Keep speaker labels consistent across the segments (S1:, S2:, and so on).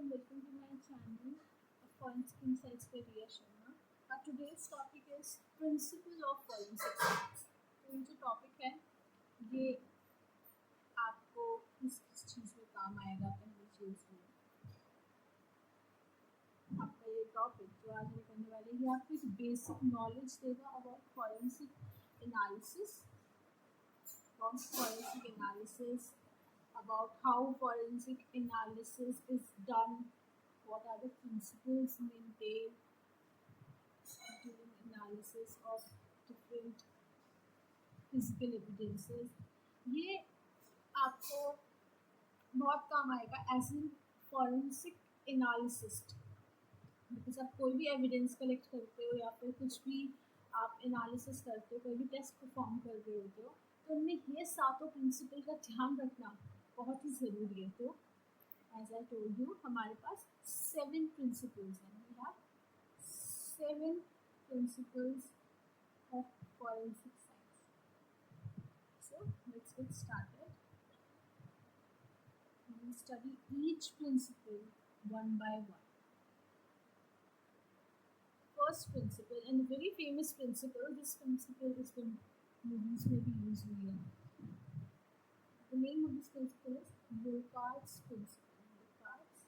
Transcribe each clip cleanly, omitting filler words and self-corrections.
S1: and welcome to my channel of Forensic Insights by Riya Sharma. Our today's topic is Principle of Forensic Science. तो ये जो topic है ये आपको किस किस चीज़ में काम आएगा। पहली चीज़ में आपका ये टॉपिक जो आज हम करने वाले हैं ये आपको एक बेसिक नॉलेज देगा about forensic analysis, about how forensic analysis is done, what are the principles maintained during analysis of different physical evidences. ये आपको बहुत काम आएगा as an forensic analyst. Because आप कोई भी एविडेंस कलेक्ट करते हो या फिर कुछ भी आप एनालिसिस करते हो, कोई भी टेस्ट परफॉर्म कर रहे होते हो, तो उनमें ये सातों प्रिंसिपल का ध्यान रखना बहुत ही ज़रूरी है। तो एज आई टोल्ड यू हमारे पास 7 प्रिंसिपल्स हैं। We have 7 principles of forensic science. So let's get started. We will study each principle one by one. First principle, and a very famous principle, this principle is the movies may be used here. The name of this principle is Locard's principle. Locard's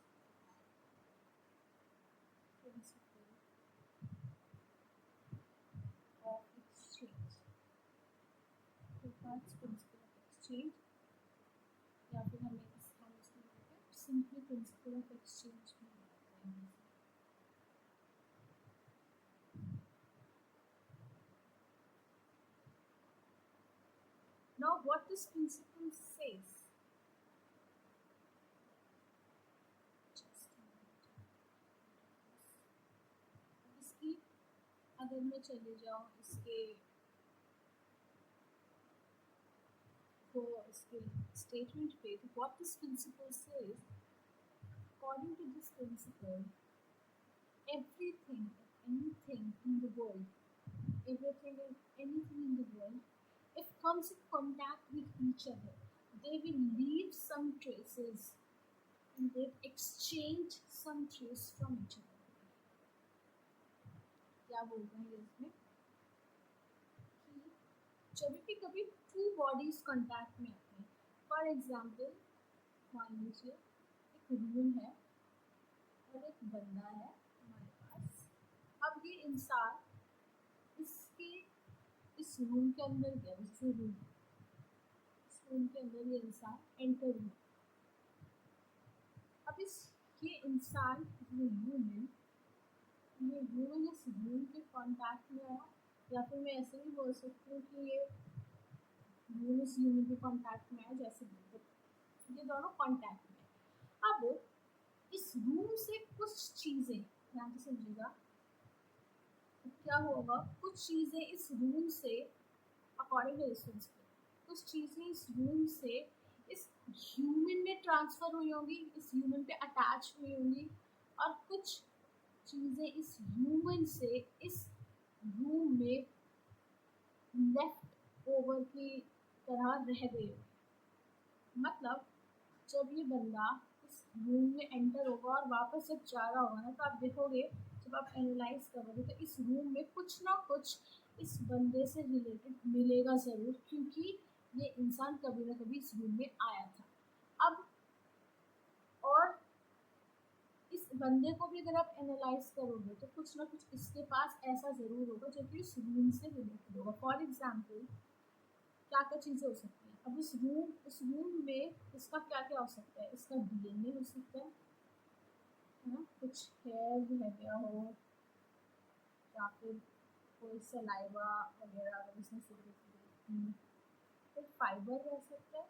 S1: principle of exchange. Locard's principle of exchange, या फिर हम इसको simply principle of exchange में बात करेंगे। Now, what this principle says. इसकी अगर मैं चले जाऊँ इसके statement पे, तो what this principle says, according to this principle, everything, anything in the world, everything and anything in the world, if comes in contact with each other, they will leave some traces and they exchange some trace from each other. क्या बोल रहे हैं इसमें कि जब भी कभी 2 bodies contact में आते हैं, फॉर एग्जांपल मान लीजिए एक रूम है और एक बंदा है हमारे पास। अब ये इंसान इस रूम के अंदर गया, इस रूम के अंदर ये इंसान एंटर हुआ। अब ये इंसान ये ह्यूमन इस रूम के कांटेक्ट में आया, या फिर मैं ऐसे भी बोल सकती हूँ कि ये ह्यूमन इस ह्यूमन के कांटेक्ट में आया, जैसे ये दोनों कांटेक्ट में। अब इस रूम से कुछ चीज़ें, ध्यान से समझिएगा, क्या होगा, कुछ चीज़ें इस रूम से अकॉर्डिंग टू दिस प्रिंसिपल, कुछ चीज़ें इस रूम से इस ह्यूमन में ट्रांसफ़र हुई होंगी, इस ह्यूमन पे अटैच हुई होंगी, और कुछ चीज़ें इस ह्यूमन से इस रूम में लेफ्ट ओवर की तरह रह गई होगी। मतलब जब ये बंदा इस रूम में एंटर होगा और वापस जब जा रहा होगा ना, तो आप देखोगे, जब आप एनालाइज करोगे तो इस रूम में कुछ ना कुछ इस बंदे से रिलेटेड मिलेगा ज़रूर, क्योंकि ये इंसान कभी ना कभी इस रूम में आया था। अब और इस बंदे को भी अगर आप एनालाइज करोगे तो कुछ ना कुछ इसके पास ऐसा ज़रूर होगा जो कि इस रूम से रिलेटेड होगा। फॉर एग्जाम्पल क्या क्या चीज़ें हो सकती हैं। अब इस रूम में इसका क्या क्या हो सकता है, इसका डीएनए हो सकता है ना, कुछ हेयर रह गया हो, या फिर कोई सलाइवा वगैरह अगर इसने फिर फाइबर रह सकता है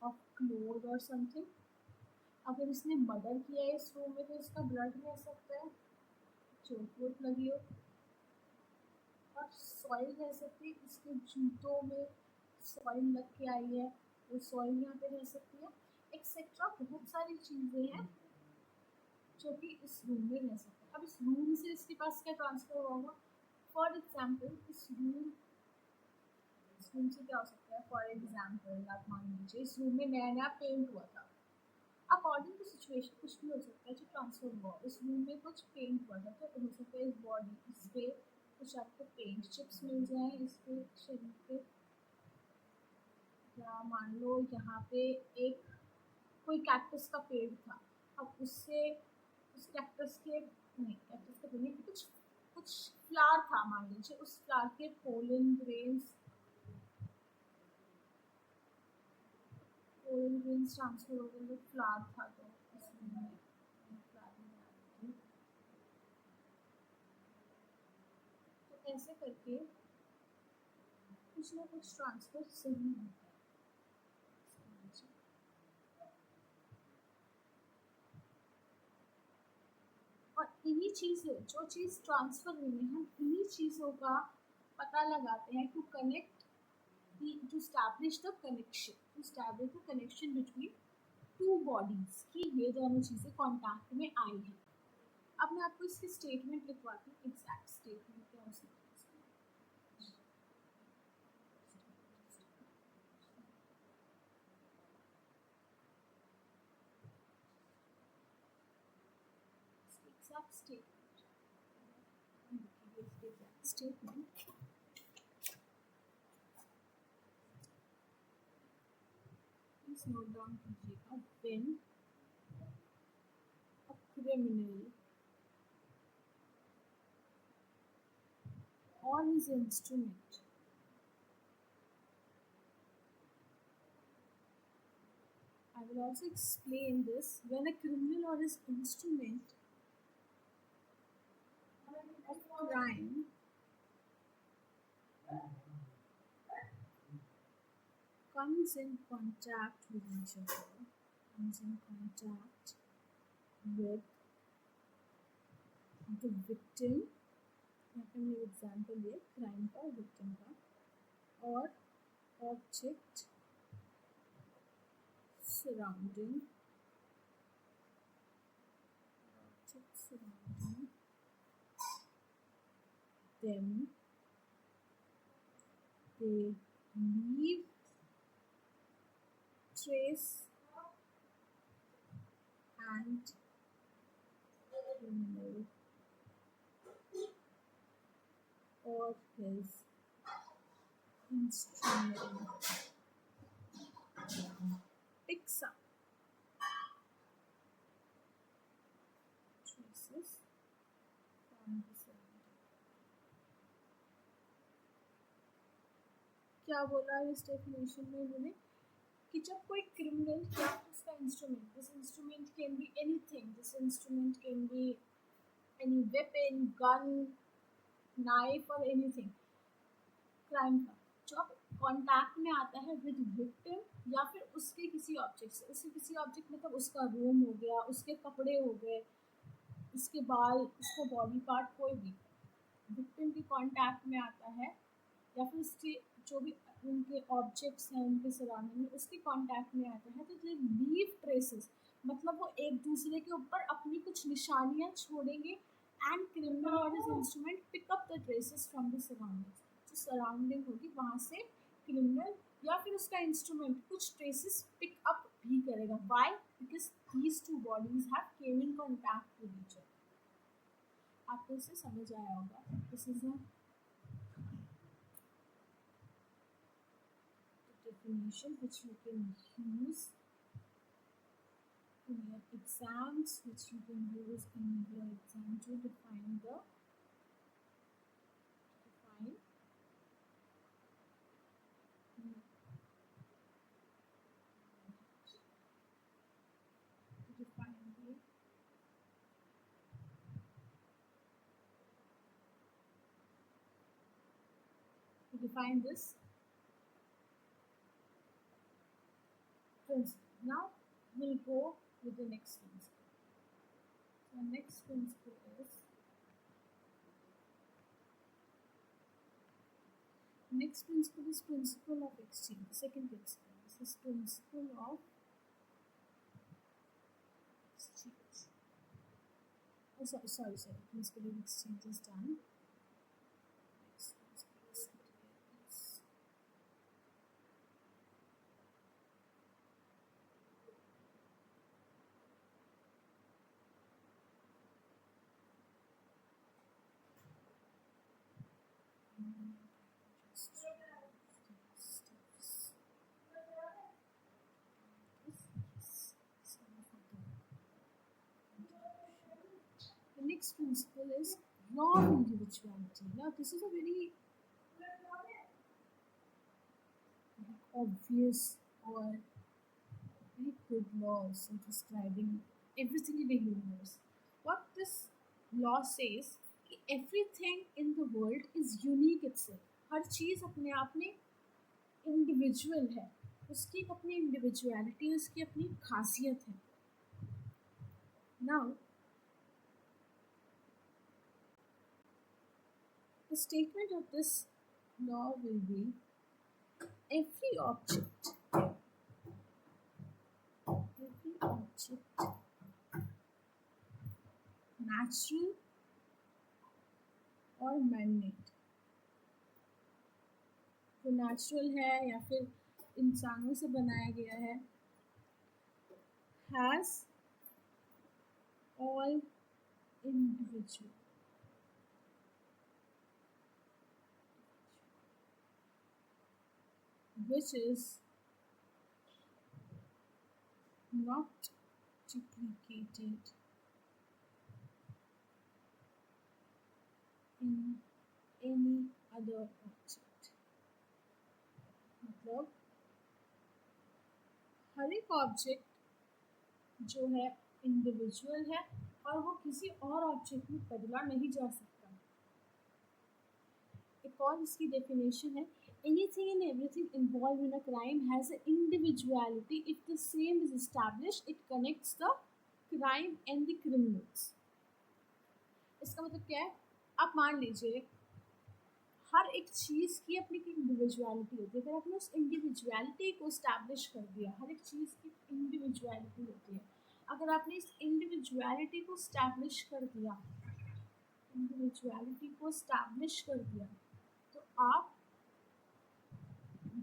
S1: ऑफ क्लोथ और समथिंग। अगर इसने मर्डर किया है इस रूम में तो इसका ब्लड रह सकता है, चोट वोट लगी हो, और सॉइल रह सकती है, इसके जूतों में सॉइल लग के आई है, वो सॉइल यहाँ पे रह सकती है, एक्सेट्रा। बहुत सारी चीज़ें हैं जो कि इस रूम में रह सकती है। अब इस रूम से इसके पास क्या ट्रांसफ़र होगा, फॉर एग्जाम्पल इस रूम से क्या हो सकता है, फॉर एग्जाम्पल आप मान लीजिए इस रूम में नया नया पेंट हुआ था, अकॉर्डिंग टू सिचुएशन कुछ भी हो सकता है जो ट्रांसफर हुआ। इस रूम में कुछ पेंट पड़ा तो हो सकता है इस बॉडी इस पे कुछ आपको पेंट चिप्स मिल जाए इस पे शरीर पे, या मान लो यहाँ पे एक कोई कैक्टस का पेड़ था, अब उससे उस कैक्टस के नहीं कैक्टस का पेड़ नहीं कुछ कुछ फ्लावर था, मान लीजिए उस फ्लावर के पोलन ग्रेन्स ट्रांसफर हो गए, वो फ्लावर था तो इसमें फ्लावर में आ गई। तो ऐसे करके कुछ ना कुछ ट्रांसफर सही होता है। और इन्हीं चीज़ें जो चीज़ ट्रांसफर हुई है हम इन्हीं चीज़ों का पता लगाते हैं to connect to establish the connection between two bodies कि ये दोनों चीज़ें कांटेक्ट में आई हैं। अब मैं आपको इसकी स्टेटमेंट लिखवाती हूँ, एग्जैक्ट स्टेटमेंट क्या हो सकती है। Exact statement please note down कीजिएगा। When a criminal or his instrument I will also explain this. When a criminal or his instrument of crime comes in contact with each other, comes in contact with the victim, यहाँ पे मैंने example लिया crime का, victim का, और object surrounding them, they leave trace and criminal or his instrument picks up traces from the surrounding. क्या बोला है इस डेफिनेशन में इन्होंने कि जब कोई क्रिमिनल या उसका instrument, this instrument can be anything, this instrument can be any weapon, gun, knife और एनीथिंग क्राइम का, जब कांटेक्ट में आता है विद विक्टिम या फिर उसके किसी ऑब्जेक्ट से, उसके किसी ऑब्जेक्ट मतलब उसका रूम हो गया, उसके कपड़े हो गए, उसके बाल, उसका बॉडी पार्ट, कोई भी विक्टिम के कांटेक्ट में आता है या फिर उसके जो भी उनके ऑब्जेक्ट्स हैं उनके सराउंडिंग में उसके कांटेक्ट में आता है, तो दे लीव ट्रेसेस, मतलब वो एक दूसरे के ऊपर अपनी कुछ निशानियां छोड़ेंगे। एंड क्रिमिनल और his instrument pick up the traces from the surroundings, जो सराउंडिंग होगी वहाँ से क्रिमिनल या फिर उसका इंस्ट्रूमेंट कुछ ट्रेसेस पिक अप भी करेगा। Why? Because these two bodies have came in contact with each other. आपको इसे समझ आया होगा। This is a definition which you can use in your exams, which you can use in your exam to define define this principle. Now we'll go with the next principle. So next principle is principle of exchange. The second principle. This is principle of exchange. Oh, sorry. Principle of exchange is done. Next principle is The next principle is law of individuality. Now, this is a very obvious or very good laws in describing everything in the universe. What this law says कि everything in the world is unique itself. हर चीज़ अपने आप में individual है, उसकी एक अपनी individuality, उसकी अपनी खासियत है. Now, the statement of this law will be every object, natural और मैन-मेड, जो नेचुरल है या फिर इंसानों से बनाया गया है, has all individual, which is not duplicated in any other object. मतलब हर एक ऑब्जेक्ट जो है इंडिविजुअल है और वो किसी और ऑब्जेक्ट में बदला नहीं जा सकता. एक और इसकी डेफिनेशन है anything and everything involved in a crime has an individuality. If the same is established, it connects the crime and the criminals. इसका मतलब क्या है? आप मान लीजिए हर एक चीज़ की अपनी इंडिविजुअलिटी होती है. अगर आपने उस इंडिविजुअलिटी को स्टैब्लिश कर दिया, हर एक चीज़ की इंडिविजुअलिटी होती है. अगर आपने इस इंडिविजुअलिटी को स्टैब्लिश कर दिया, तो आप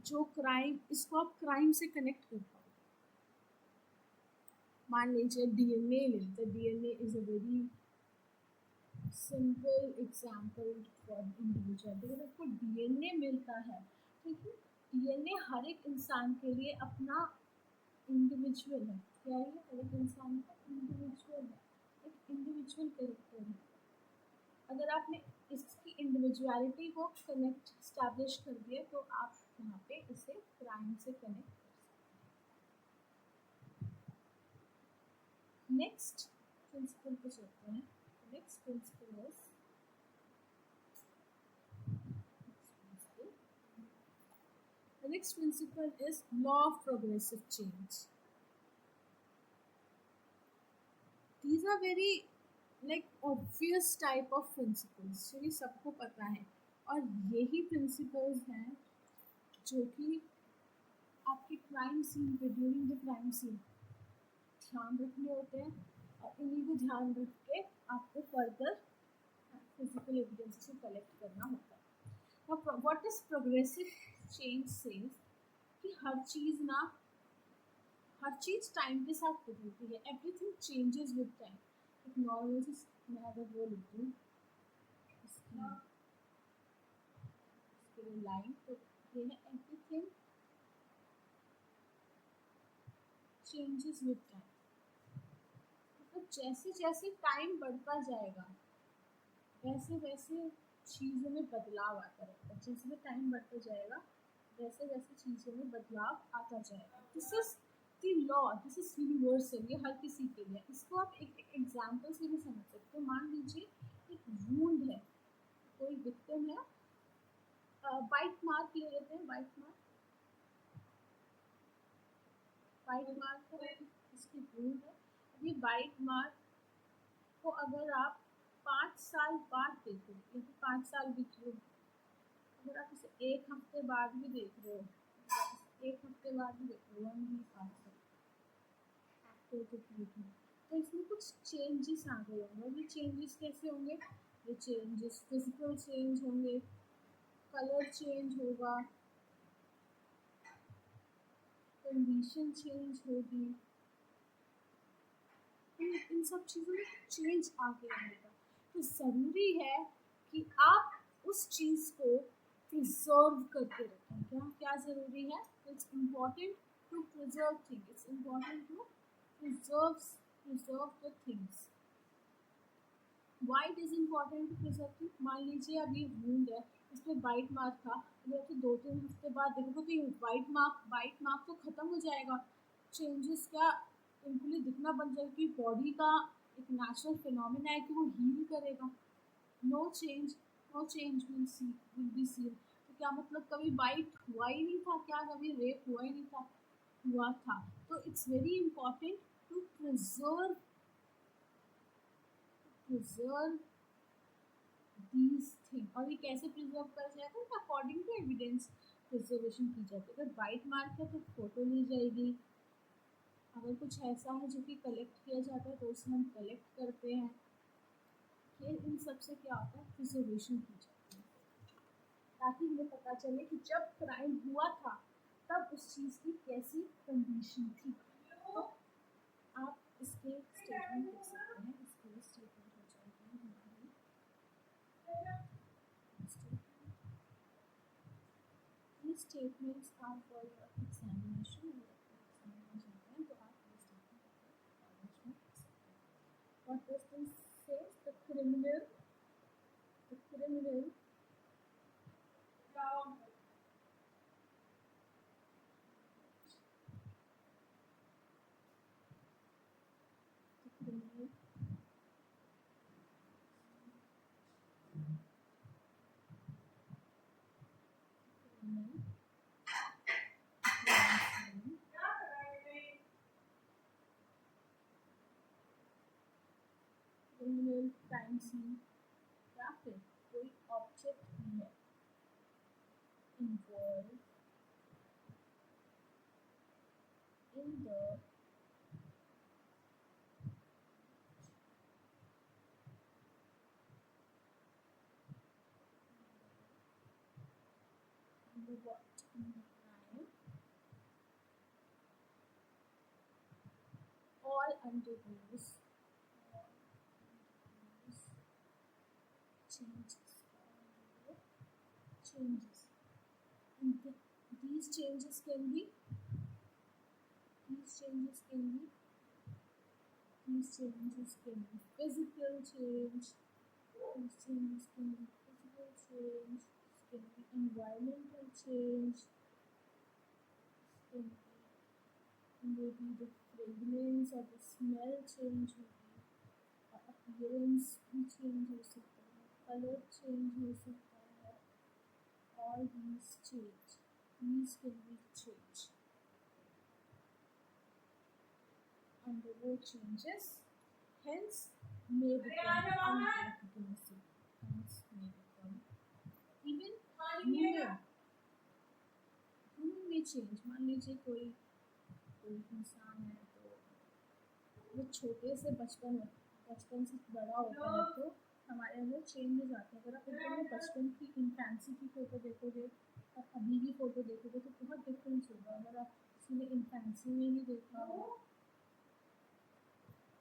S1: जो क्राइम, इसको आप क्राइम से कनेक्ट कर पाओ. मान लीजिए डीएनए ले लेते. DNA is a very simple example for individuality. अगर आपको डीएनए मिलता है, ठीक है, डीएनए हर एक इंसान के लिए अपना इंडिविजुअल है. क्या है? हर एक इंसान का इंडिविजुअल है, एक इंडिविजुअल कैरेक्टर है. अगर आपने इसकी इंडिविजुअलिटी को कनेक्ट स्टैब्लिश कर दिया तो आप यहाँ पे इसे क्राइम से कनेक्ट कर सकते हैं. नेक्स्ट प्रिंसिपल पे चलते हैं. Next principle is the next principle is law of progressive change. These are very like obvious type of principles, जो ये सबको पता है, और यही principles हैं जो कि आपके क्राइम सीन पे, ड्यूरिंग द क्राइम सीन ध्यान रखने होते हैं, और इन्हीं को ध्यान रख के आपको फर्दर फिजिकल एविडेंस को कलेक्ट करना होता है. Now, what is progressive change says कि हर चीज़ टाइम के साथ बदलती है. Everything changes with time. एक नॉर्मल सी मैं अगर वो लिख दूँ इसकी लाइन, तो ये है एवरीथिंग चेंजेस विद टाइम. मतलब जैसे जैसे टाइम बढ़ता जाएगा वैसे वैसे चीज़ों में बदलाव आता रहेगा. जैसे टाइम बढ़ता जाएगा वैसे वैसे चीज़ों में बदलाव आता जाएगा. This is the law, this is universal, ये हर किसी के लिए. इसको आप एक एग्जाम्पल से भी समझ सकते हो. मान लीजिए एक वूंड है, कोई विक्टिम है, बाइट मार्क ले लेते हैं. बाइट मार्क का इसकी वूंड है. ये बाइट मार्क को अगर आप 5 साल बाद देखो, या फिर 5 साल बीत लो, अगर आप इसे एक हफ्ते बाद भी देख रहे हो, एक हफ्ते बाद भी देख रहे हो, 1 वीक आफ्टर, तो इसमें कुछ चेंजेस आ गए होंगे. ये चेंजेस कैसे होंगे? ये चेंजेस फिजिकल चेंज होंगे, कलर चेंज होगा, कंडीशन चेंज होगी, इन सब चीज़ों में चेंज आ गया होगा. तो ज़रूरी है कि आप उस चीज़ को प्रिजर्व करके रखें। क्या क्या ज़रूरी है? It's important to preserve thing, it's important to preserve the things. Why it is important to preserve thing? मान लीजिए अभी वूंड है, इस पर बाइट मार्क था, अगर तो 2-3 हफ्ते बाद देखोगे तो ये बाइट मार्क तो ख़त्म हो जाएगा, चेंजेस क्या बिल्कुल दिखना बंद जाएगा, कि बॉडी का एक नेचुरल फिनोमिना है कि वो हील करेगा। No change will be seen. तो क्या मतलब कभी बाइट हुआ ही नहीं था क्या? कभी रेप हुआ ही नहीं था? हुआ था। तो it's very important to preserve these thing. और ये कैसे प्रिजर्व कर जाएगा? अकॉर्डिंग टू एविडेंस प्रिजर्वेशन की जाती है। अगर बाइट मार्क है तो फोटो ली जाएगी, अगर कुछ ऐसा है जो कि कलेक्ट किया जाता है तो उसे हम कलेक्ट करते हैं। ये इन सब से क्या होता है? प्रिजर्वेशन की जाती है, ताकि हमें पता चले कि जब क्राइम हुआ था तब उस चीज़ की कैसी कंडीशन थी। तो आप इसके स्टेटमेंट लिख सकते हैं। इसके स्टेटमेंट हो जाएगी हमारी these statements are for your examination। अगर आपको एग्जाम में जाते हैं तो आप ये स्टेटमेंट अपने कॉलेज में लिख सकते हैं। What does this say? The criminal criminal criminal criminal crime scene या फिर कोई ऑब्जेक्ट भी है involve in the crime all undergoes changes. And these changes can be these changes can be physical change, these changes can be physical change, can be environmental change, can be maybe the fragrance or the smell change, maybe appearance भी change हो सकता है, color change हो सकता है। all these can be change, undergo changes, hence may become unrecognizable, hence may become even human may change। मान लीजिए कोई इंसान है तो वो छोटे से बचपन से बड़ा होता है तो हमारे अंदर चेंजेस आते हैं। अगर आप एकदम बचपन की इन्फेंसी की फ़ोटो देखोगे और अभी की फ़ोटो देखोगे तो बहुत डिफरेंस होगा। अगर आप किसी ने इन्फेंसी में ही देखा हो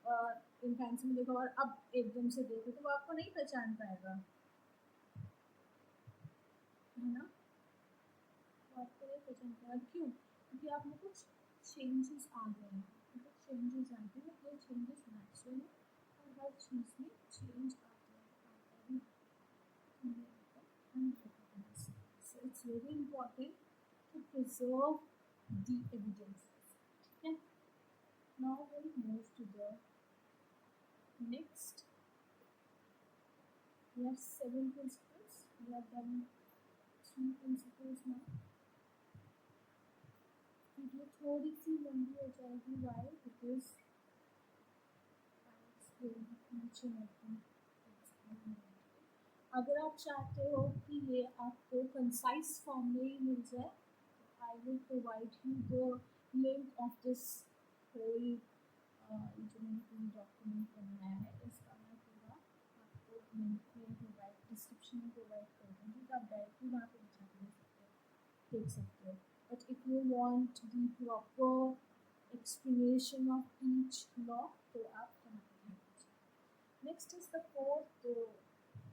S1: और इन्फेंसी में देखा और अब एकदम से देखो तो वो आपको नहीं पहचान पाएगा, है ना? तो आपको नहीं पहचान पाएगा। क्यों? क्योंकि आप में कुछ चेंजेस आ गए हैं, कुछ चेंजेस आते हैं। ये चेंजेस नेचुरल है और हर चीज़ में चेंज आता ही unrecognized. So it's very important to preserve the evidences. Okay. Now we'll move to the next. We have 7 principles. We have done 3 principles now. Video थोड़ी सी लंबी हो जाएगी। वाई? बिकॉज अगर आप चाहते हो कि ये आपको कंसाइज फॉर्म में ही मिल जाए तो I will provide you the link of this whole जो मैंने पूरी डॉक्यूमेंट बनाया है इसका मैं पूरा आपको लिंक में प्रोवाइड डिस्क्रिप्शन में प्रोवाइड कर दूँगी, तो आप डायरेक्टली वहाँ पर जाकर देख सकते हो। But if you want the proper explanation of each law, तो आप हमारे यहाँ। Next is the fourth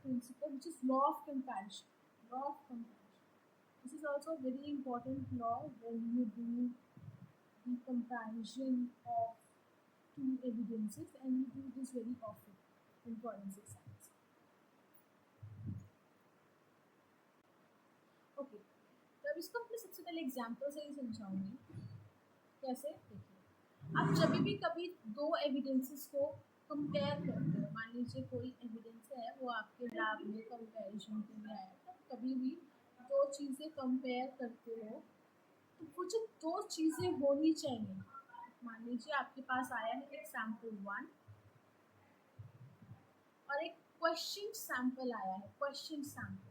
S1: principle, which is law of comparison. Law of comparison. This is also a very important law when you do the comparison of two evidences, and you do this very often in forensic science. Okay, तो अब इसको अपने सबसे पहले example से ही समझाऊंगी। कैसे, देखिए, आप जब भी कभी दो एविडेंसेस को कंपेयर करते हो, मान लीजिए कोई एविडेंस है वो आपके लैब में कंपैरिजन के लिए आया, तो कभी भी दो चीज़ें कंपेयर करते हो तो वो जो दो चीज़ें होनी चाहिए, मान लीजिए आपके पास आया है एक सैंपल 1 और एक क्वेश्चन सैंपल आया है, क्वेश्चन सैंपल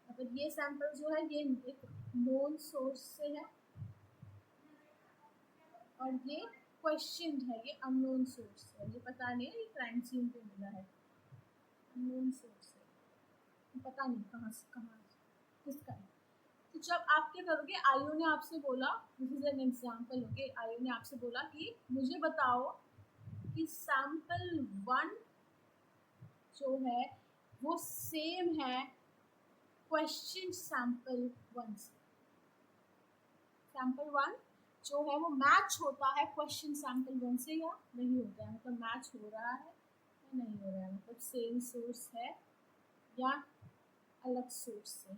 S1: मतलब ये सैंपल जो है ये एक नोन सोर्स से है और ये क्वेश्चन है, ये अननोन सोर्स है, ये पता नहीं है, ये क्राइम सीन पे मिला है, अननोन सोर्स है, पता नहीं कहाँ किसका है। तो जब आप क्या करोगे, आयु ने आपसे बोला, this is an example, okay, आयु ने आपसे बोला कि मुझे बताओ कि सैंपल 1 जो है वो सेम है क्वेश्चन सैंपल 1 से। सैंपल 1 जो है वो मैच होता है क्वेश्चन सैंपल 1 से या नहीं होता है, मतलब मैच हो रहा है या नहीं हो रहा है, मतलब सेम सोर्स है या अलग सोर्स से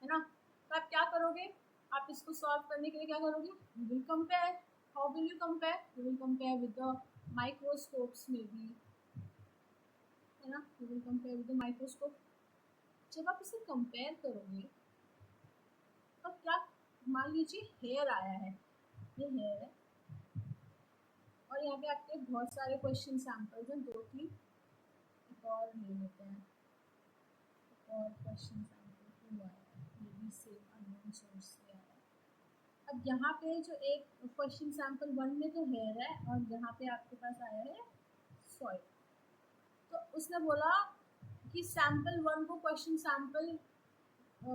S1: है ना। तो आप क्या करोगे, आप इसको सॉल्व करने के लिए क्या करोगे, you will compare. How will you compare, you will compare with the microscopes में भी, है ना, you will compare with the microscope. जब आप इसे कंपेयर करोगे तो क्या, मान लीजिए हेयर आया है, ये हेयर है और यहाँ पे आपके बहुत सारे क्वेश्चन सैंपल्स हैं, 2-3, एक और ले लेते हैं, एक और क्वेश्चन सैंपल 2 आया है, ये भी सेम अननोन सोर्स से आया है। अब यहाँ पे जो एक क्वेश्चन सैंपल 1 में तो हेयर है और यहाँ पे आपके पास आया है सॉइल। तो उसने बोला कि सैंपल 1 को क्वेश्चन सैंपल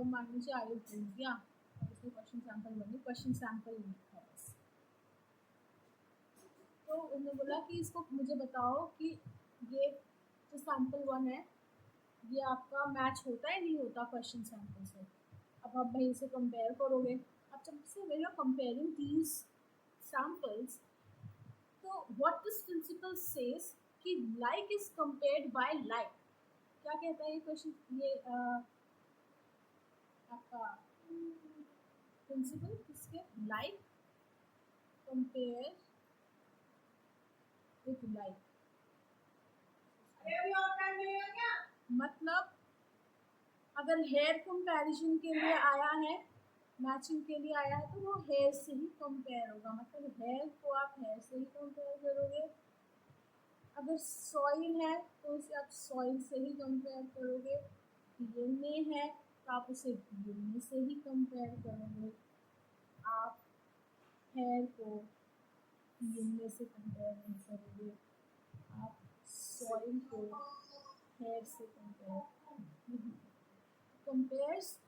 S1: मान लीजिए आयु भूल गया, उसने क्वेश्चन सैंपल 1 में क्वेश्चन सैंपल लिखा बस। तो उन्होंने बोला कि इसको मुझे बताओ कि ये जो सैंपल 1 है ये आपका मैच होता है नहीं होता क्वेश्चन सैंपल से। अब आप भाई इसे कंपेयर करोगे, अब जब से we are comparing these samples, तो व्हाट दिस प्रिंसिपल सेज कि like is compared by like. क्या कहता है ये क्वेश्चन, ये आपका प्रिंसिपल किसके, लाइक कंपेयर विथ लाइक। मतलब अगर हेयर कंपैरिजन के लिए आया है, मैचिंग के लिए आया है, तो वो हेयर से ही कंपेयर होगा, मतलब हेयर को आप हेयर से ही कंपेयर करोगे। अगर सॉइल है तो उसे आप सॉइल से ही कंपेयर करोगे, डीएनए है तो आप उसे डीएनए से ही कंपेयर करोगे, आप हेयर को डीएनए से कंपेयर नहीं करोगे, आप सॉइल को हेयर से कंपेयर नहीं। Comparison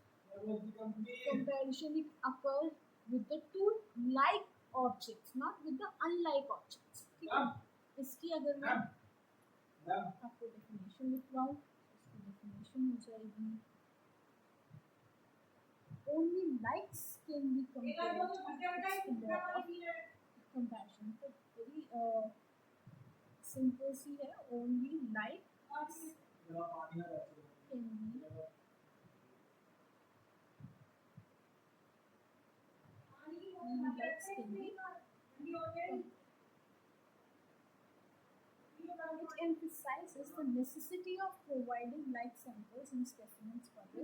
S1: occur with the two like objects, not with the unlike objects. ठीक है, इसकी अगर मैं आपको डेफिनेशन लिखवाऊँ, इसकी डेफिनेशन हो जाएगी, only likes can be compared. It's the law of comparison. तो very simple सी है, only likes can be It emphasizes the necessity of providing like samples and specimens for the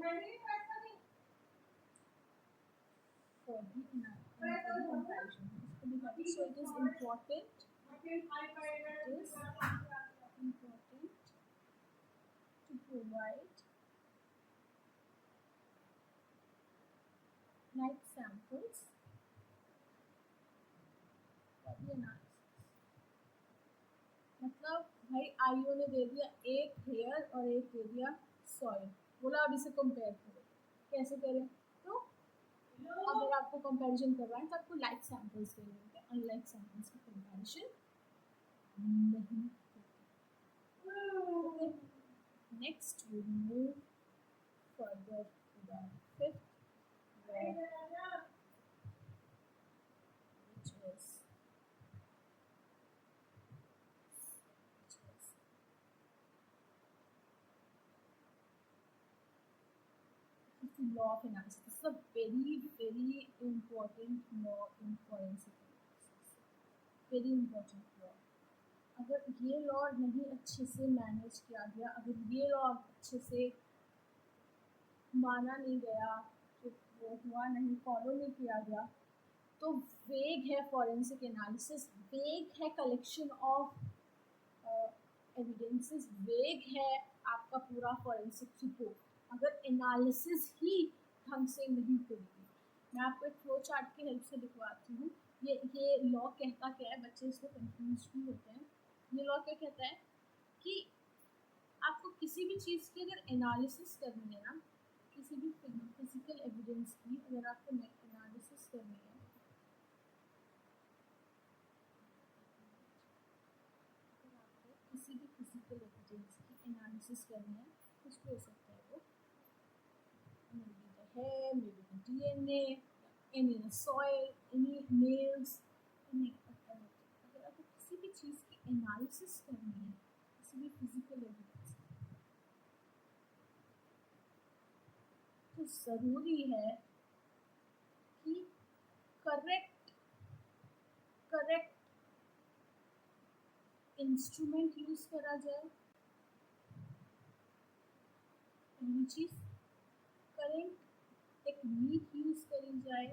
S1: comparison. So it is important. To provide like samples for the analysis. मतलब भाई आयु ने दे दिया एक hair और एक दे दिया सॉइल, बोला अब इसे कंपेयर करो, कैसे करें, तो अगर आपको कंपैरिजन करवाएं तो आपको लाइक सैंपल्स देने होंगे, अनलाइक सैंपल्स की कंपैरिजन नहीं होती। Next we move further to that. which is the law of analysis. This is a very important law in forensic analysis. Very important law. अगर ये लॉ नहीं अच्छे से मैनेज किया गया, अगर ये लॉ अच्छे से माना नहीं गया, तो वो हुआ नहीं, फॉलो नहीं किया गया, तो वेग है फॉरेंसिक एनालिसिस, वेग है कलेक्शन ऑफ एविडेंसेस, वेग है आपका पूरा फॉरेंसिक रिपोर्ट, अगर एनालिसिस ही ढंग से नहीं करेगी। मैं आपको एक फ्लो चार्ट की हेल्प से दिखवाती हूँ। ये लॉ कहता क्या है, बच्चे इसको कंफ्यूज भी होते हैं। ये लॉ क्या कहता है कि आपको किसी भी चीज़ की अगर एनालिसिस करनी है ना, किसी भी फिजिकल एविडेंस की अगर आपको एनालिसिस करनी है, अगर आपको किसी भी फिजिकल एविडेंस की एनालिसिस करनी है, कुछ भी हो सकता है वो, maybe the hair, maybe the DNA, any the soil, any nails, any anything. अगर आपको किसी भी चीज़ की एनालिसिस करनी है, किसी भी फिजिकल एविडेंस, तो ज़रूरी है कि करेक्ट इंस्ट्रूमेंट यूज़ करा जाए। पहली चीज़, करेक्ट टेक्निक यूज़ करी जाए,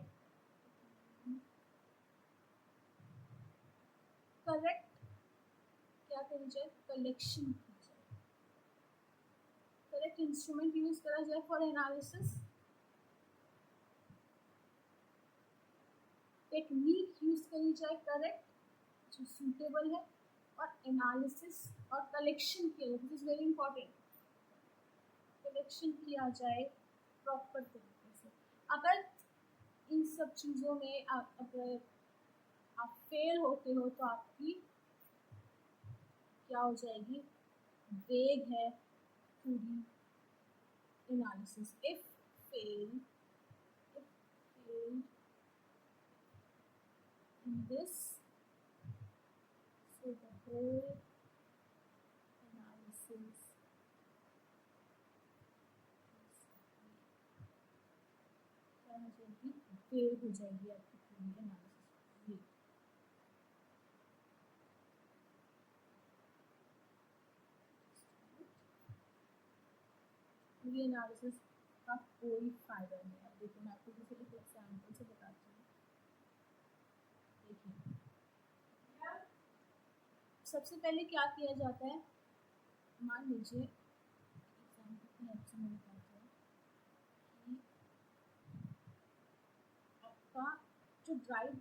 S1: करेक्ट क्या करी जाए, कलेक्शन की जाए, करेक्ट इंस्ट्रूमेंट यूज़ करा जाए फॉर एनालिसिस, टेक्निक यूज़ करी जाए करेक्ट जो सूटेबल है, और एनालिसिस और कलेक्शन किया जाए, this is very important, collection किया जाए प्रॉपर तरीके से। अगर इन सब चीज़ों में अगर आप फेल होते हो तो आपकी क्या हो जाएगी, वेग है पूरी analysis. If fail in this, so the whole analysis क्या हो जाएगी, फेल हो जाएगी आपकी पूरी एनालिसिस। पूरी एनालिसिस का कोई फायदा नहीं है। देखो मैं आपको किसी एक एग्जाम्पल से बताती हूँ। देखिए सबसे पहले क्या किया जाता है, मान लीजिए एग्जाम्पल की हेल्प से मैं बताती हूँ कि आपका जो ड्राइड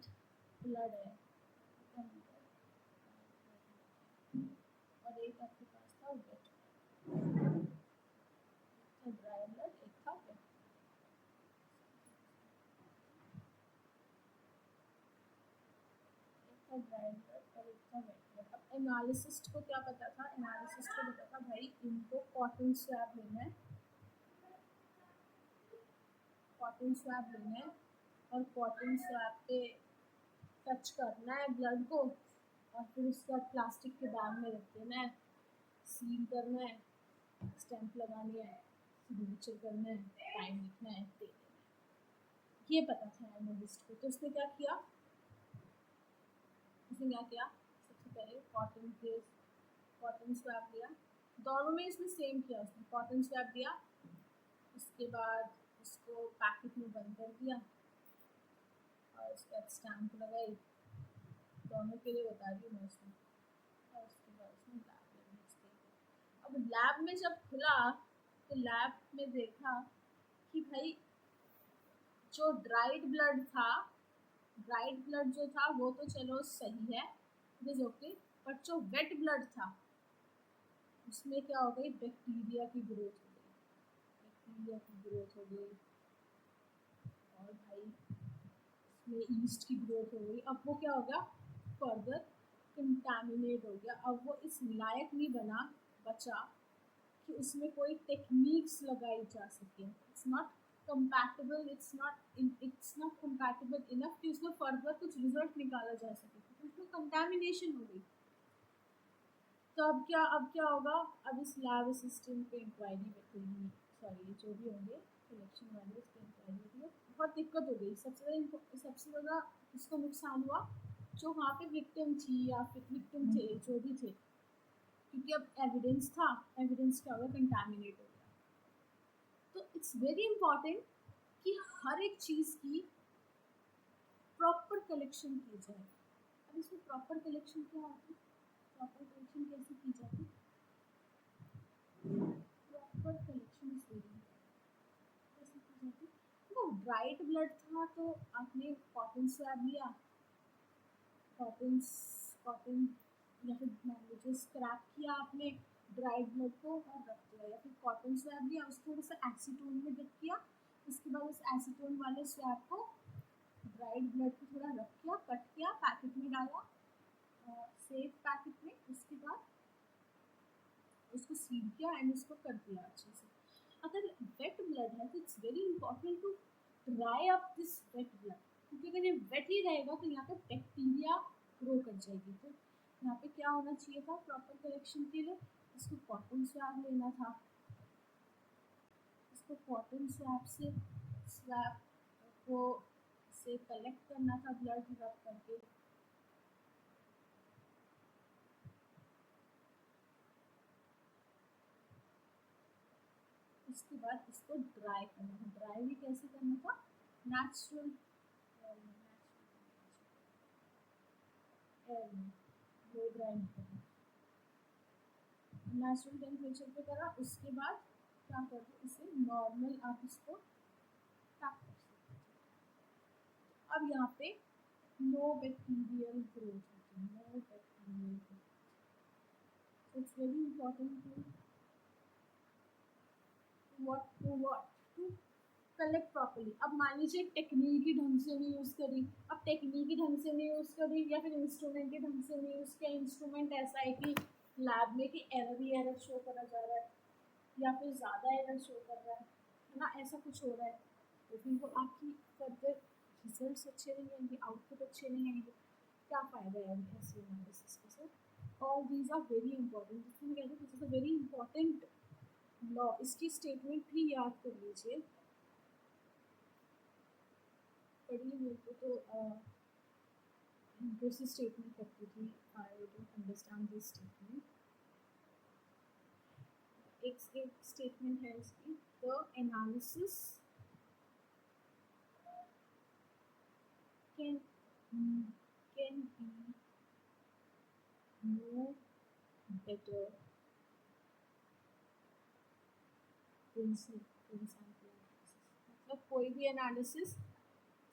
S1: ब्लड है और एक आपके पास था वेट, ड्राई ब्लड, एक था वेट। ड्राई ब्लड और एक था वेट ब्लड। अब एनालिसिस्ट को क्या पता था, एनालिसिस्ट को पता था भाई इनको कॉटन स्वैब लेना है, कॉटन स्वैब लेना है और कॉटन स्वैब पे टच करना है ब्लड को और फिर उसके बाद प्लास्टिक के बैग में रख देना है, सील करना है, स्टैंप लगानी है, सिग्नेचर करना है, टाइम लिखना है, दे देना है। ये पता था एनालिस्ट को। तो उसने क्या किया, सबसे पहले कॉटन स्वैब लिया, दोनों में इसने सेम किया, उसने कॉटन स्वैब दिया, उसके बाद उसको पैकेट में बंद कर दिया और उसके बाद स्टैम्प लगाई, दोनों के लिए बता दी मैं उसने, और उसके बाद उसने लैब में भेज दिया। अब लैब में जब खुला तो लैब में देखा कि भाई जो ड्राइड ब्लड था, ड्राइड ब्लड जो था वो तो चलो सही है, इट इज ओके, बट जो वेट ब्लड था उसमें क्या हो गई, बैक्टीरिया की ग्रोथ हो गई, बैक्टीरिया की ग्रोथ हो गई और भाई इसमें ईस्ट की ग्रोथ हो गई। अब वो क्या हो गया, फर्दर कंटामिनेट हो गया। अब वो इस लायक नहीं बचा कि उसमें कोई टेक्निक्स लगाई जा सके, it's not compatible, it's not compatible enough कि उसमें फर्दर कुछ रिजल्ट निकाला जा सके, तो उसमें कंटामिनेशन हो गई। तो अब क्या होगा, अब इस लैब असिस्टेंट पे इंक्वायरी बैठेगी, सॉरी जो भी होंगे सिलेक्शन वाले, उस पर इंक्वायरी होगी। बहुत दिक्कत हो गई। सबसे ज़्यादा उसको नुकसान हुआ जो वहाँ पे विक्टिम थी या फिर विक्टिम थे, जो भी थे, क्योंकि अब एविडेंस था, एविडेंस क्या होगा, कंटामिनेट हो गया। तो इट्स वेरी इंपॉर्टेंट कि हर एक चीज़ की प्रॉपर कलेक्शन की जाए। अब इसमें प्रॉपर कलेक्शन क्या होती है, प्रॉपर कलेक्शन कैसे की जाती है, proper collection is very important. कैसे की जाती है, देखो ड्राइड ब्लड था तो आपने कॉटन स्वैब लिया, कॉटन कॉटन या फिर मान लीजिए स्क्रैप किया आपने ड्राइड ब्लड को और रख दिया, या फिर कॉटन स्वैब लिया, उसको थोड़ा सा एसीटोन में डिप किया, उसके बाद उस एसीटोन वाले स्वैब को ड्राइड ब्लड को थोड़ा रख किया, कट किया, पैकेट में डाला, सेफ पैकेट में, उसके बाद उसको सील किया एंड उसको कर दिया अच्छे से। अगर वेट ब्लड है तो it's very important to dry up this wet blood, क्योंकि अगर ये वेट ही रहेगा तो यहाँ पे बैक्टीरिया ग्रो कर जाएगी। तो यहाँ पे क्या होना चाहिए था प्रॉपर कलेक्शन के लिए, इसको कॉटन स्वैब लेना था, इसको कॉटन स्वैब से स्वैब को से कलेक्ट करना था ब्लड रब करके, उसके बाद इसको ड्राई करना था। ड्राई भी कैसे करना था, नेचुरल एयर में, लो ड्राई नहीं करना, नेचुरल टेम्परेचर पे करा। उसके बाद क्या करते, इसे नॉर्मल आप इसको पैक कर सकते हैं। अब यहाँ पे नो बैक्टीरियल ग्रोथ होती है, no bacterial growth. It's very important to to collect properly. अब मान लीजिए टेक्निक ही ढंग से नहीं यूज़ करी, अब टेक्निक ही ढंग से नहीं यूज़ करी या फिर इंस्ट्रूमेंट ही ढंग से नहीं यूज़ किया, इंस्ट्रूमेंट ऐसा है कि लैब में कि एरर ही एरर शो करा जा रहा है या फिर ज़्यादा एरर शो कर रहा है ना, ऐसा कुछ हो रहा है, तो फिर वो आपकी फर्दर रिजल्ट्स अच्छे नहीं आएंगे, आउटपुट अच्छे नहीं आएंगे, क्या फ़ायदा है ऐसे एनालिसिस के साथ। All these are very important, जिसमें कहते हैं this is a very important law, इसकी स्टेटमेंट भी याद कर लीजिए, पढ़िए मेरे को तो दूसरी स्टेटमेंट करती थी, I don't understand this statement. एक स्टेटमेंट है इसकी, the analysis can can be no better than sample analysis। मतलब कोई भी एनालिसिस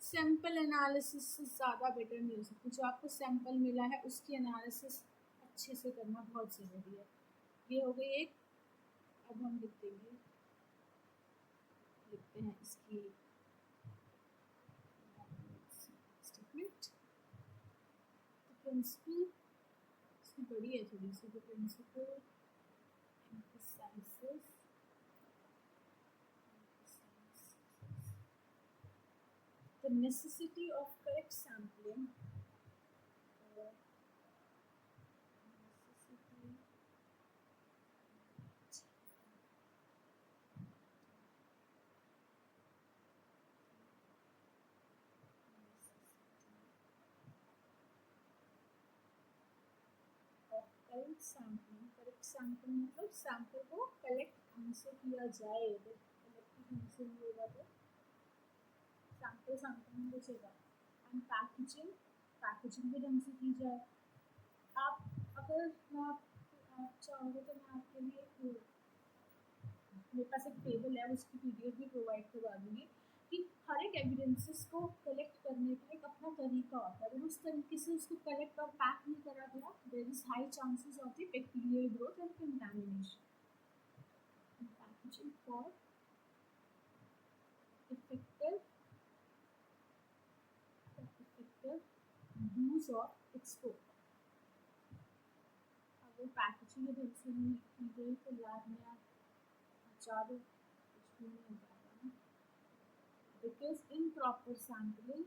S1: सैम्पल एनालिसिस से ज़्यादा बेटर नहीं हो सकती। जो आपको सैम्पल मिला है उसकी एनालिसिस अच्छे से करना बहुत ज़रूरी है। ये हो गई एक। अब हम लिखते हैं इसकी स्टेटमेंट। प्रिंसिपल इसकी बड़ी है थोड़ी सी, the principle emphasizes the necessity of correct sampling, correct sampling. Correct sampling मतलब सैंपल को कलेक्ट ढंग से किया जाए, अगर कलेक्ट ढंग से नहीं होगा तो सैंपल सैम्पलिंग बचेगा। एंड पैकेजिंग, पैकेजिंग भी ढंग से की जाए। आप अगर आप चाहोगे तो मैं आपके लिए मेरे पास एक टेबल है, उसकी पीडीएफ भी प्रोवाइड करवा दूँगी कि हर एक एविडेंसेस को कलेक्ट करने का एक अपना तरीका होता है। अगर उस तरीके से उसको कलेक्ट और पैक नहीं करा गया, there is high chances of the bacterial growth and contamination. Packaging for effective use of export. अगर पैकेजिंग ढंग से नहीं की गई तो लैब में आप चारों कुछ भी नहीं हो पाएगा ना। because improper sampling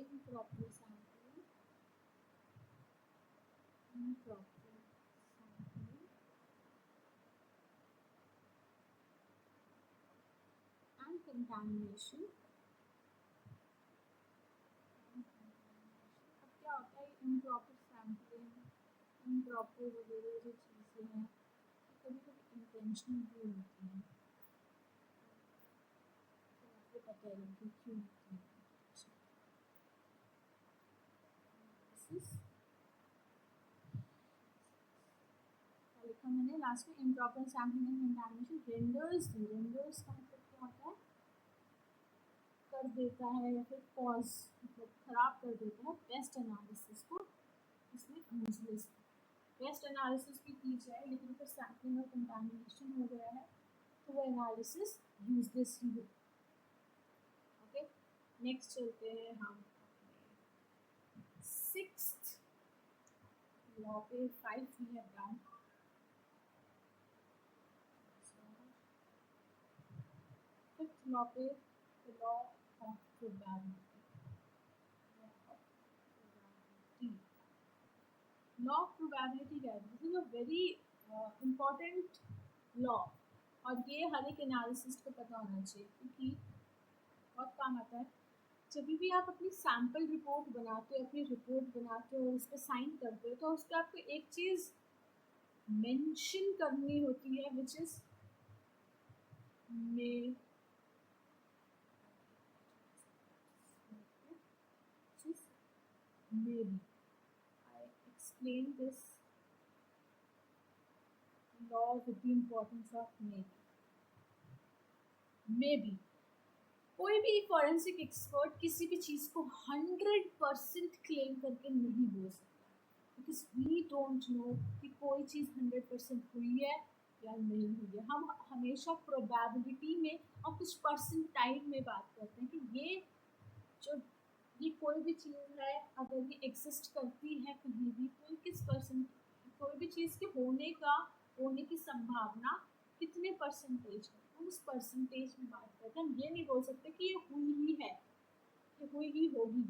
S1: improper sampling, improper sampling and contamination. अब क्या होता है improper sampling, improper वगैरह जो चीज़ें हैं कभी कभी इंटेंशनल भी होती हैं, तो आपको पता है कि क्यों होती है। लिखा मैंने लास्ट में improper sampling and contamination renders का मतलब क्या होता है, कर देता है या फिर कॉज मतलब खराब कर देता है बेस्ट एनालिसिस को, इसमें यूजलेस बेस्ट एनालिसिस भी की जाए लेकिन फिर सैम्पलिंग और कंटामिनेशन हो गया है तो वो एनालिसिस यूजलेस ही हो। ओके, नेक्स्ट चलते हैं हम सिक्स्थ लॉ पे। 5 we have done। Fifth law पे law of probability. Law of probability क्या है? This is a very important law और ये हर एक एनालिसिस्ट को पता होना चाहिए क्योंकि बहुत काम आता है। जब भी आप अपनी सैम्पल रिपोर्ट बनाते हो, अपनी रिपोर्ट बनाते हो और उस पर साइन करते हो तो उस पर आपको एक चीज़ मेंशन करनी होती है which is may maybe। I explain this law with the importance of maybe। maybe कोई भी फॉरेंसिक एक्सपर्ट किसी भी चीज़ को 100% क्लेम करके नहीं बोल सकता बिकॉज वी डोंट नो कि कोई चीज़ 100% हुई है या नहीं हुई है। हम हमेशा प्रोबेबिलिटी में और कुछ परसेंटाइल में बात करते हैं कि ये कोई भी चीज़ है अगर ये एग्जिस्ट करती है कहीं भी तो किस परसेंट, कोई भी चीज़ के होने की संभावना कितने परसेंटेज है, हम उस परसेंटेज में बात करते हैं। हम ये नहीं बोल सकते कि ये हुई ही है, ये हुई ही होगी,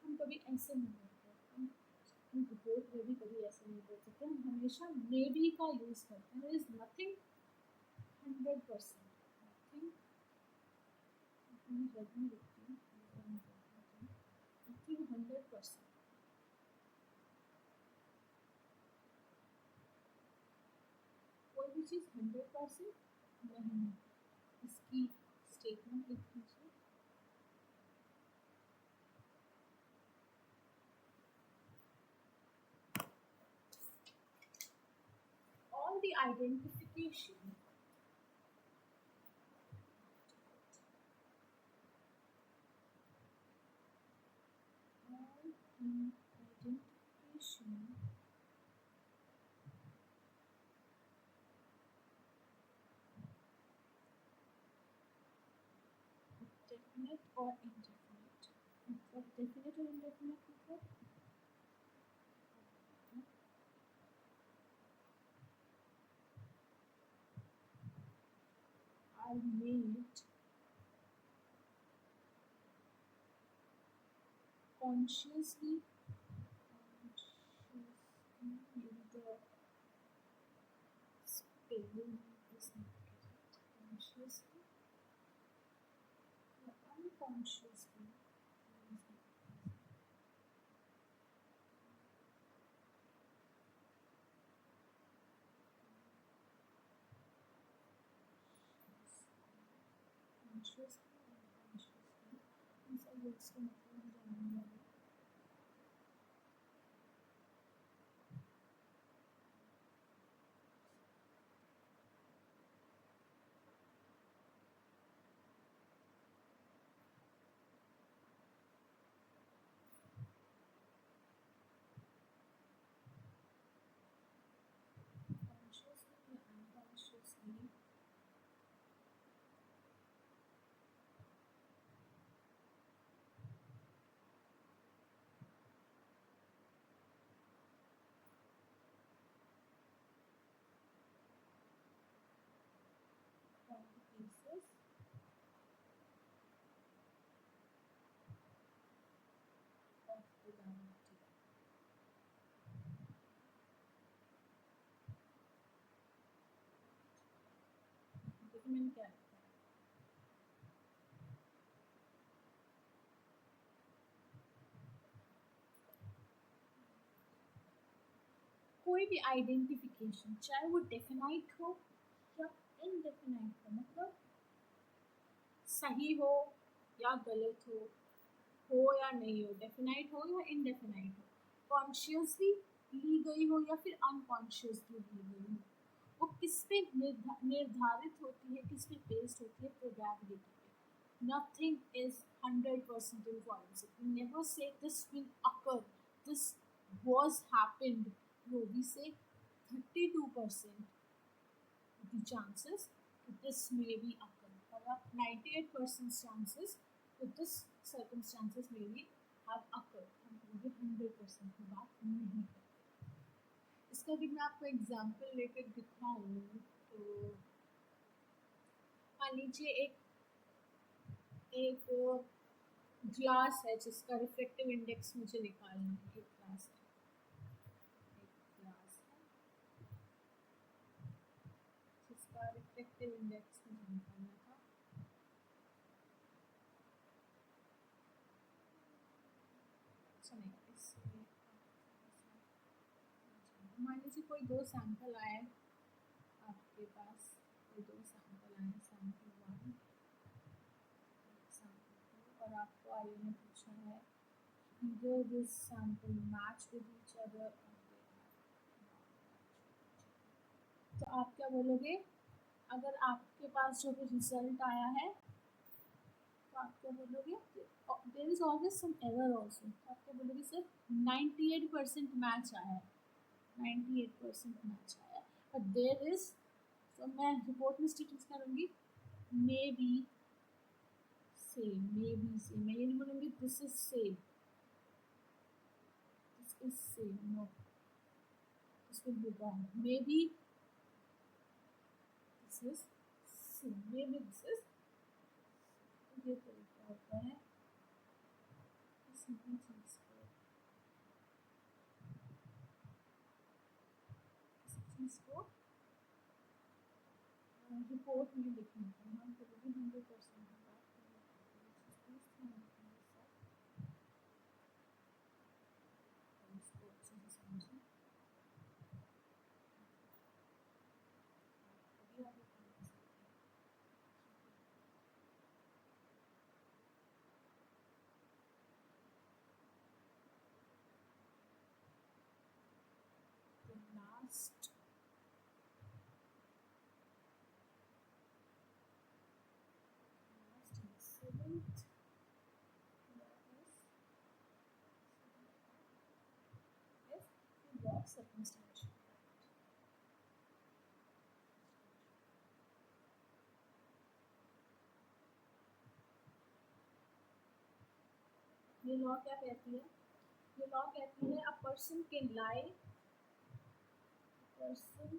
S1: हम कभी ऐसे नहीं बोलते। हम रिपोर्ट में भी कभी ऐसे नहीं बोल सकते, हम हमेशा मे बी का यूज़ करते हैं। There is nothing 100%, nothing 100%। कोई भी चीज़ 100% नहीं है, इसकी स्टेटमेंट लिख दीजिए। All the identification definite or indefinite, मतलब definite और indefinite मतलब are made consciously maybe the spelling is not correct, consciously or unconsciously consciously or unconsciously इन सब वर्ड्स का मतलब हम जानने वाले हैं। में क्या लिखा है? कोई भी आइडेंटिफिकेशन चाहे वो डेफिनाइट हो या इनडेफिनाइट हो, मतलब सही हो या गलत हो या नहीं हो, डेफिनाइट हो या इनडेफिनाइट हो, कॉन्शियसली ली गई हो या फिर अनकॉन्शियसली ली गई हो, वो किस पे निर्धारित होती है, किस पे बेस्ड होती है? प्रोबेबिलिटी पे। Nothing is 100% in forensic. We never say this will occur, this was happened. No, we say 32% the chances that this may be occur, or 98% chances that this circumstances may be have occurred. हम कभी 100% की बात नहीं करते। इसका भी मैं आपको एग्जाम्पल लेकर दिखाऊँ तो मान लीजिए एक ग्लास है जिसका रिफ्लेक्टिव इंडेक्स मुझे निकालना है। एक ग्लास है जिसका रिफ्लेक्टिव इंडेक्स मुझे निकालना था। मान लीजिए कोई दो सैंपल आए आपके पास, कोई दो सैंपल आए, सैंपल 1 सैंपल 2, और आपको आईओ ने पूछा है either this sample match with each other or they have not matched. तो आप क्या बोलोगे? अगर आपके पास जो भी रिजल्ट आया है तो आप क्या बोलोगे? There is always some error also. तो आप क्या बोलोगे? सर 98% मैच आया है, 98% मैच आया, बट देयर इज, तो मैं रिपोर्ट में स्टेटमेंट्स करूँगी may be same, may be same. मैं ये नहीं बोलूँगी this is same, this is same, no, this will be wrong. Maybe this is same, may be this is, ये तरीका होता है किसी भी चीज़ को, किसी चीज़ को रिपोर्ट में लिखने का। हम कभी 100% की बात इसको अच्छे से समझें। कभी आप last incident is you got circumstantial. ये लॉ क्या कहती है? ये लॉ कहती है a person can lie, person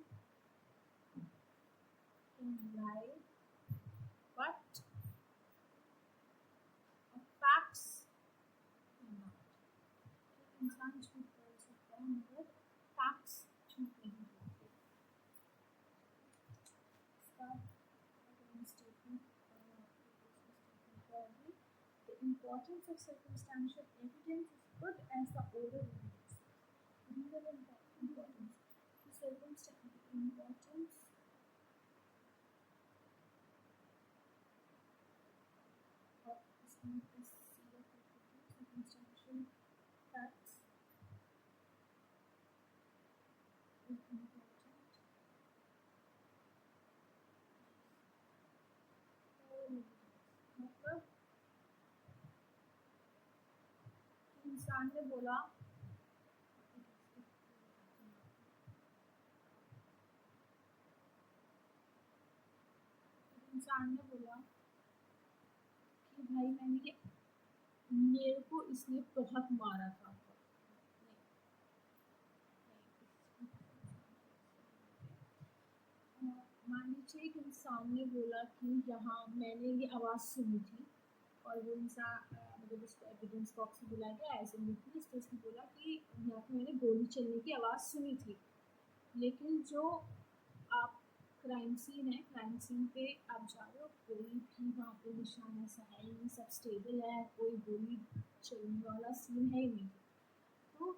S1: can lie, but facts cannot. इंसान झूठ बोल सकता है मगर फैक्ट्स झूठ नहीं बोलते। इसका statement the importance of circumstantial evidence is good as the oral evidence. These are the importance. The circumstantial importance of circumstantial facts is important. मतलब इंसान ने बोला, इंसान ने बोला कि भाई मैंने मेरे को इसने बहुत मारा था। मान लीजिए एक इंसान ने बोला कि यहाँ मैंने ये आवाज़ सुनी थी, और वो इंसान मतलब उसको एविडेंस बॉक्स में बुलाया गया एज ए विटनेस, तो उसने बोला कि यहाँ पे मैंने गोली चलने की आवाज़ सुनी थी। लेकिन जो आप क्राइम सीन है, क्राइम सीन पे आप जा रहे हो, कोई भी वहाँ पे निशान ऐसा है ही नहीं, सब स्टेबल है, कोई गोली चलने वाला सीन है ही नहीं। तो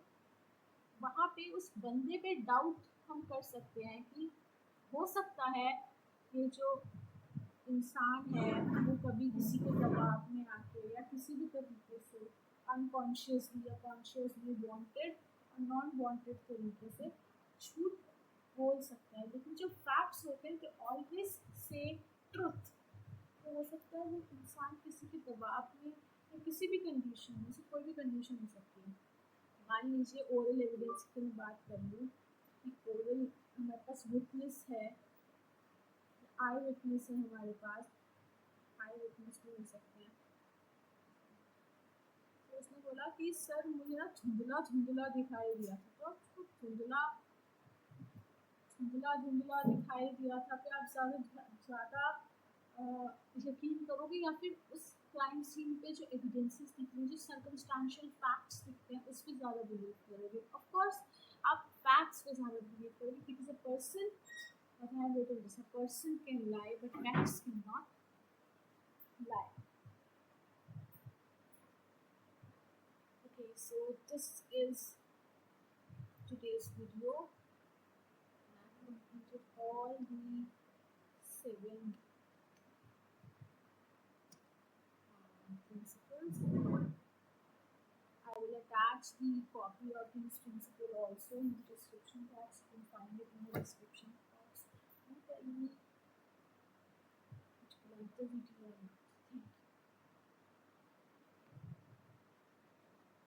S1: वहाँ पे उस बंदे पे डाउट हम कर सकते हैं कि हो सकता है ये जो इंसान है वो कभी किसी के दबाव में आके या किसी भी तरीके से अनकॉन्शियसली या कॉन्शियसली वांटेड और नॉन वांटेड तरीके से झूठ बोल सकता है। लेकिन जो फैक्ट्स होते हैं तो ऑलवेज से ट्रुथ। तो हो सकता है वो इंसान किसी के दबाव में या किसी भी कंडीशन में से कोई भी कंडीशन हो सकती है। मान लीजिए ओरल एविडेंस की मैं बात कर लूँ कि ओरल हमारे पास विटनेस है, आई विटनेस है हमारे पास, आई विटनेस भी हो सकते हैं। तो उसने बोला कि सर मुझे ना धुंधला धुंधला दिखाई दिया था। तो उसको धुंधला धुंधला धुंधला दिखाई दिया था कि आप ज़्यादा यकीन करोगे या फिर उस क्राइम सीन पे जो एविडेंसेस दिख रही हैं, जो सर्कमस्टांशियल फैक्ट्स दिखते हैं उस पर ज़्यादा बिलीव करोगे। ऑफ कोर्स आप फैक्ट्स पे ज़्यादा बिलीव करोगे because a person, what I have written is, a person can lie but facts cannot lie. Okay, so this is today's video, and I have completed all the 7 principles. I will attach the copy of these principles also in the description box. You can find it in the description box. And tell me if you like the video.